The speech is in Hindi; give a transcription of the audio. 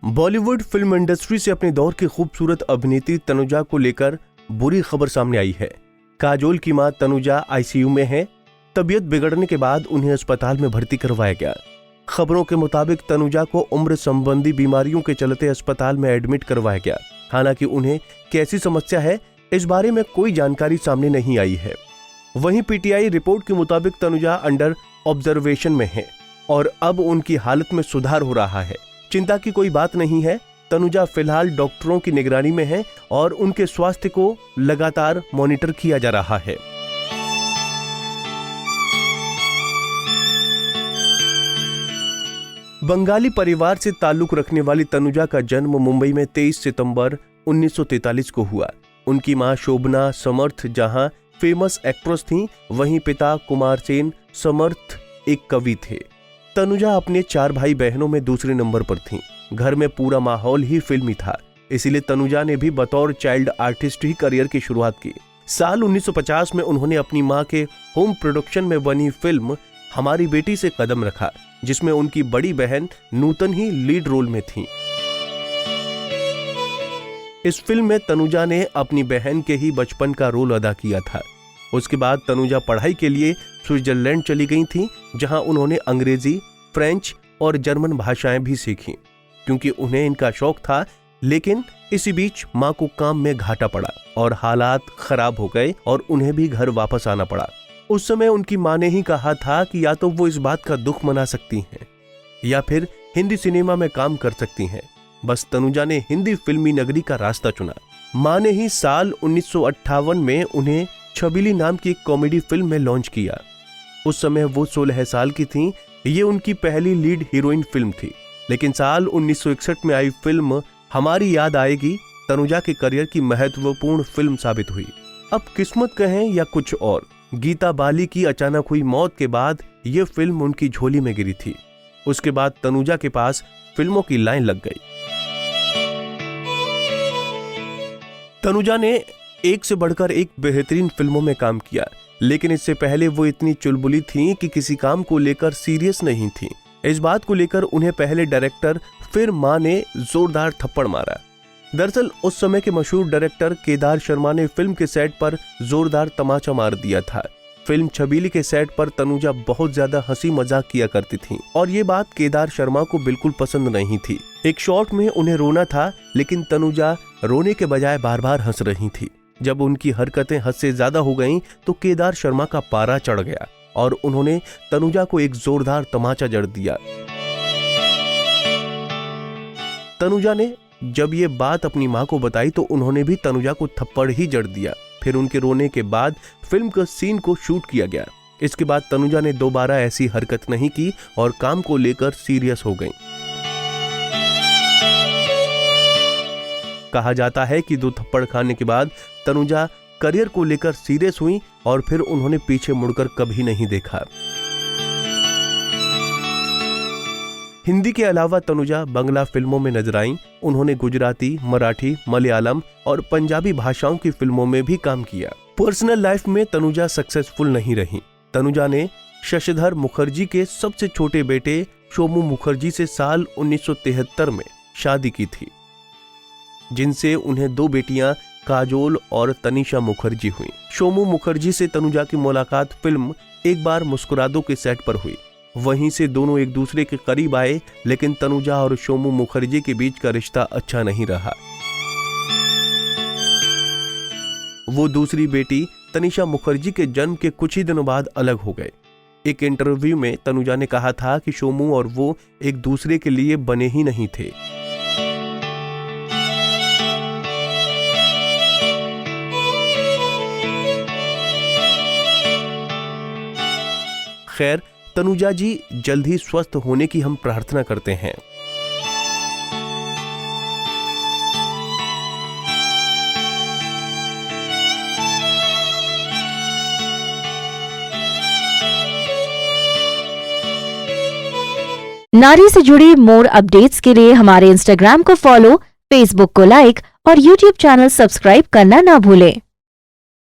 बॉलीवुड फिल्म इंडस्ट्री से अपने दौर की खूबसूरत अभिनेत्री तनुजा को लेकर बुरी खबर सामने आई है। काजोल की मां तनुजा आईसीयू में है। तबीयत बिगड़ने के बाद उन्हें अस्पताल में भर्ती करवाया गया। खबरों के मुताबिक तनुजा को उम्र संबंधी बीमारियों के चलते अस्पताल में एडमिट करवाया गया। हालांकि उन्हें कैसी समस्या है, इस बारे में कोई जानकारी सामने नहीं आई है। वहीं पीटीआई रिपोर्ट के मुताबिक तनुजा अंडर ऑब्जर्वेशन में है और अब उनकी हालत में सुधार हो रहा है। चिंता की कोई बात नहीं है। तनुजा फिलहाल डॉक्टरों की निगरानी में है और उनके स्वास्थ्य को लगातार मॉनिटर किया जा रहा है। बंगाली परिवार से ताल्लुक रखने वाली तनुजा का जन्म मुंबई में 23 सितंबर 1943 को हुआ। उनकी मां शोभना समर्थ जहां फेमस एक्ट्रेस थीं, वहीं पिता कुमार सेन समर्थ एक कवि थे। तनुजा अपने 4 भाई बहनों में दूसरे नंबर पर थीं। घर में पूरा माहौल ही फिल्मी था, इसीलिए तनुजा ने भी बतौर चाइल्ड आर्टिस्ट ही करियर की शुरुआत की। साल 1950 में उन्होंने अपनी मां के होम प्रोडक्शन में बनी फिल्म हमारी बेटी से कदम रखा, जिसमें उनकी बड़ी बहन नूतन ही लीड रोल में थी। इस फिल्म में तनुजा ने अपनी बहन के ही बचपन का रोल अदा किया था। उसके बाद तनुजा पढ़ाई के लिए स्विट्जरलैंड चली गई थी, जहां उन्होंने अंग्रेजी, फ्रेंच और जर्मन भाषाएं भी सीखी, क्योंकि उन्हें इनका शौक था। लेकिन इसी बीच मां को काम में घाटा पड़ा और हालात खराब हो गए और उन्हें भी घर वापस आना पड़ा। उस समय उनकी मां ने ही कहा था कि या तो वो इस बात का दुख मना सकती हैं या फिर हिंदी सिनेमा में काम कर सकती हैं। बस तनुजा ने हिंदी फिल्मी नगरी का रास्ता चुना। मां ने ही साल 1958 में उन्हें छबीली नाम की एक कॉमेडी फिल्म में लॉन्च किया। उस समय वो 16 साल की थीं। ये उनकी पहली लीड हीरोइन फिल्म थी। लेकिन साल 1961 में आई फिल्म हमारी याद आएगी तनुजा के करियर की महत्वपूर्ण फिल्म साबित हुई। अब किस्मत कहें या कुछ और, गीता बाली की अचानक हुई मौत के बाद ये फिल्म उनकी झोली में गिरी थी। उसके बाद तनुजा के पास फिल्मों की लाइन लग गई। तनुजा ने एक से बढ़कर एक बेहतरीन फिल्मों में काम किया, लेकिन इससे पहले वो इतनी चुलबुली थीं कि किसी काम को लेकर सीरियस नहीं थीं। इस बात को लेकर उन्हें पहले डायरेक्टर फिर मां ने जोरदार थप्पड़ मारा। दरअसल उस समय के मशहूर डायरेक्टर केदार शर्मा ने फिल्म के सेट पर जोरदार तमाचा मार दिया था। फिल्म छबीली के सेट पर तनुजा बहुत ज्यादा हंसी मजाक किया करती थीं और ये बात केदार शर्मा को बिल्कुल पसंद नहीं थी। एक शॉट में उन्हें रोना था, लेकिन तनुजा रोने के बजाय बार बार हंस रही थी। जब उनकी हरकतें हद से ज्यादा हो गईं, तो केदार शर्मा का पारा चढ़ गया और उन्होंने तनुजा को एक जोरदार तमाचा जड़ दिया। तनुजा ने जब ये बात अपनी मां को बताई तो उन्होंने भी तनुजा को थप्पड़ ही जड़ दिया। फिर उनके रोने के बाद फिल्म के सीन को शूट किया गया। इसके बाद तनुजा ने दोबारा ऐसी हरकत नहीं की और काम को लेकर सीरियस हो गईं। कहा जाता है कि 2 थप्पड़ खाने के बाद तनुजा करियर को लेकर सीरियस हुई और फिर उन्होंने पीछे मुड़कर कभी नहीं देखा। हिंदी के अलावा तनुजा बंगला फिल्मों में नजर आईं। उन्होंने गुजराती, मराठी, मलयालम और पंजाबी भाषाओं की फिल्मों में भी काम किया। पर्सनल लाइफ में तनुजा सक्सेसफुल नहीं रही। तनुजा ने शशिधर मुखर्जी के सबसे छोटे बेटे शोमू मुखर्जी से साल 1973 में शादी की थी, जिनसे उन्हें 2 बेटियां काजोल और तनिषा मुखर्जी हुई। शोमू मुखर्जी से तनुजा की मुलाकात फिल्म एक बार मुस्कुरा दो के सेट पर हुई। वहीं से दोनों एक दूसरे के करीब आए, लेकिन तनुजा और शोमू मुखर्जी के बीच का रिश्ता अच्छा नहीं रहा। वो दूसरी बेटी तनिषा मुखर्जी के जन्म के कुछ ही दिनों बाद अलग हो गए। एक इंटरव्यू में तनुजा ने कहा था कि शोमू और वो एक दूसरे के लिए बने ही नहीं थे। खैर, तनुजा जी जल्द ही स्वस्थ होने की हम प्रार्थना करते हैं। नारी से जुड़ी मोर अपडेट्स के लिए हमारे इंस्टाग्राम को फॉलो, फेसबुक को लाइक और यूट्यूब चैनल सब्सक्राइब करना ना भूलें।